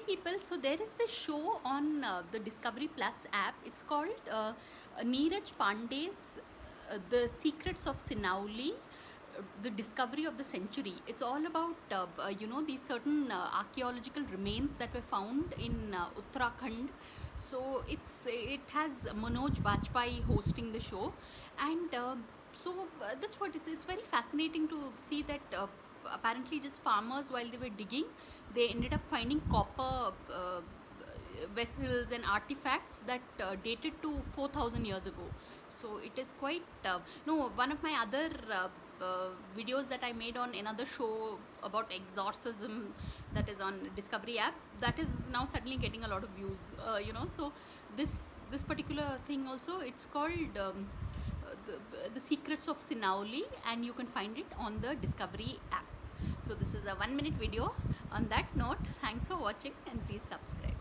people. So there is this show on the Discovery Plus app. It's called Neeraj Pandey's The Secrets of Sinauli, the discovery of the century. It's all about these certain archaeological remains that were found in Uttarakhand. So it has Manoj Bajpayee hosting the show, and that's what it's very fascinating to see that apparently just farmers, while they were digging, they ended up finding copper vessels and artifacts that dated to 4,000 years ago. So it is quite no, one of my other videos that I made on another show about exorcism, that is on Discovery app, that is now suddenly getting a lot of views, so this particular thing also, it's called the Secrets of Sinauli, and you can find it on the Discovery app. So this is a 1-minute video. On that note, thanks for watching, and please subscribe.